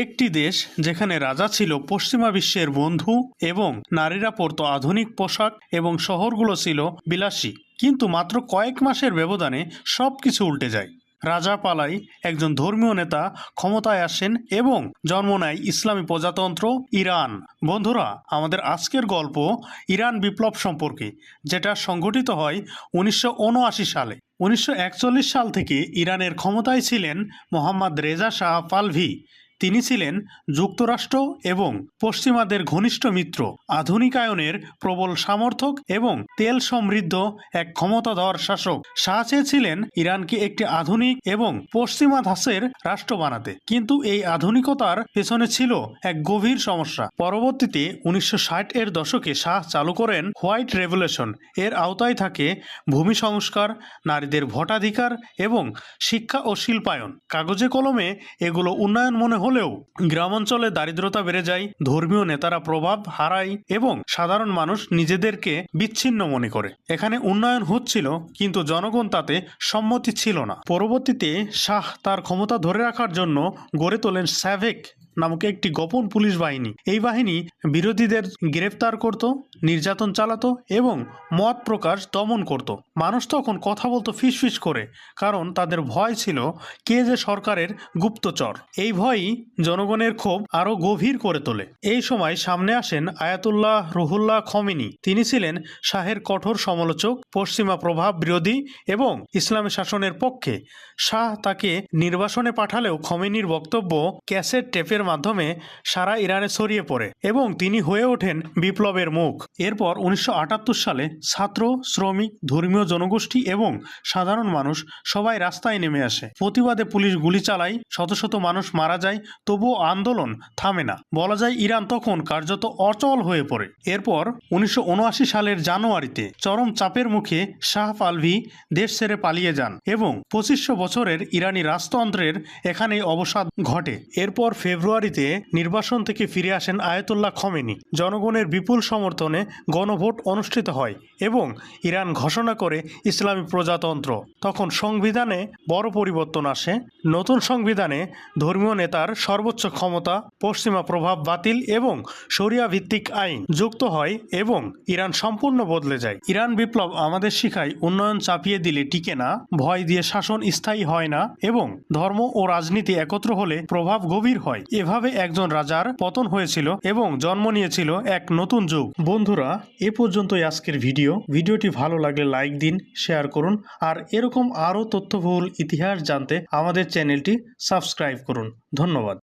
একটি দেশ যেখানে রাজা ছিল পশ্চিমা বিশ্বের বন্ধু এবং নারীরা পরত আধুনিক পোশাক এবং শহরগুলো ছিল বিলাসী, কিন্তু মাত্র কয়েক মাসের ব্যবধানে সবকিছু উল্টে যায়। রাজা পালাই, একজন ধর্মীয় নেতা, ক্ষমতায় আসেন এবং জন্ম নেয় ইসলামী প্রজাতন্ত্র ইরান। বন্ধুরা, আমাদের আজকের গল্প ইরান বিপ্লব সম্পর্কে, যেটা সংঘটিত হয় 1979 সালে। 1941 সাল থেকে ইরানের ক্ষমতায় ছিলেন মোহাম্মদ রেজা শাহ পাহলভি। তিনি ছিলেন যুক্তরাষ্ট্র এবং পশ্চিমাদের ঘনিষ্ঠ মিত্র, আধুনিকায়নের প্রবল সমর্থক এবং তেল সমৃদ্ধ এক ক্ষমতাধর শাসক। শাহ চেয়েছিলেন ইরানকে একটি আধুনিক এবং পশ্চিমা ধাঁচের রাষ্ট্র বানাতে, কিন্তু এই আধুনিকতার পেছনে ছিল এক গভীর সমস্যা। পরবর্তীতে 1960 এর দশকে শাহ চালু করেন হোয়াইট রেভলিউশন। এর আওতায় থাকে ভূমি সংস্কার, নারীদের ভোটাধিকার এবং শিক্ষা ও শিল্পায়ন। কাগজে কলমে এগুলো উন্নয়ন মনে হলেও গ্রামাঞ্চলে দারিদ্রতা বেড়ে যায়, ধর্মীয় নেতারা প্রভাব হারায় এবং সাধারণ মানুষ নিজেদেরকে বিচ্ছিন্ন মনে করে। এখানে উন্নয়ন হচ্ছিল, কিন্তু জনগণ তাতে সম্মতি ছিল না। পরবর্তীতে শাহ তার ক্ষমতা ধরে রাখার জন্য গড়ে তোলেন স্যাভেক নামক একটি গোপন পুলিশ বাহিনী। এই বাহিনী বিরোধীদের গ্রেফতার করত, নির্যাতন চালাতো এবং মত প্রকাশ দমন করত। মানুষ তখন কথা বলতো ফিসফিস করে, কারণ তাদের ভয় ছিল কে যে সরকারের গুপ্তচর। এই ভয়ই জনগণের ক্ষোভ আরো গভীর করে তোলে। এই সময় সামনে আসেন আয়াতুল্লাহ রুহুল্লাহ খমেনি। তিনি ছিলেন শাহের কঠোর সমালোচক, পশ্চিমা প্রভাব বিরোধী এবং ইসলামী শাসনের পক্ষে। শাহ তাকে নির্বাসনে পাঠালেও খমেনির বক্তব্য ক্যাসেট টেপের মাধ্যমে সারা ইরানে ছড়িয়ে পড়ে এবং তিনি হয়ে ওঠেন বিপ্লবের মুখ। এরপর 1978 সালে ছাত্র, শ্রমিক, ধর্মীয় জনগোষ্ঠী এবং সাধারণ মানুষ সবাই রাস্তায় নেমে আসে। প্রতিবাদে পুলিশ গুলি চালায়, শত শত মানুষ মারা যায়, তবুও আন্দোলন থামে না। বলা যায় ইরান তখন কার্যত অচল হয়ে পড়ে। এরপর 1979 সালের জানুয়ারিতে চরম চাপের মুখে শাহ পাহলভি দেশ ছেড়ে পালিয়ে যান এবং 2500 বছরের ইরানি রাজতন্ত্রের এখানেই অবসাদ ঘটে। এরপর ফেব্রুয়ারিতে নির্বাসন থেকে ফিরে আসেন আয়াতুল্লাহ খমেনি। জনগণের বিপুল সমর্থনে গণভোট অনুষ্ঠিত হয় এবং ইরান ঘোষণা করে ইসলামী প্রজাতন্ত্র। তখন সংবিধানে বড় পরিবর্তন আসে। নতুন সংবিধানে ধর্মীয় নেতার সর্বোচ্চ ক্ষমতা, পশ্চিমা প্রভাব বাতিল এবং শরিয়া ভিত্তিক আইন যুক্ত হয় এবং ইরান সম্পূর্ণ বদলে যায়। ইরান বিপ্লব আমাদের শিখায় উন্নয়ন চাপিয়ে দিলে টিকে না, ভয় দিয়ে শাসন স্থায়ী হয় না এবং ধর্ম ও রাজনীতি একত্র হলে প্রভাব গভীর হয়। এভাবে একজন রাজার পতন হয়েছিল এবং জন্ম নিয়েছিল এক নতুন যুগ। বন্ধুরা, এ পর্যন্তই আজকের ভিডিওটি ভালো লাগলে লাইক দিন, শেয়ার করুন, আর এরকম আরও তথ্যবহুল ইতিহাস জানতে আমাদের চ্যানেলটি সাবস্ক্রাইব করুন। ধন্যবাদ।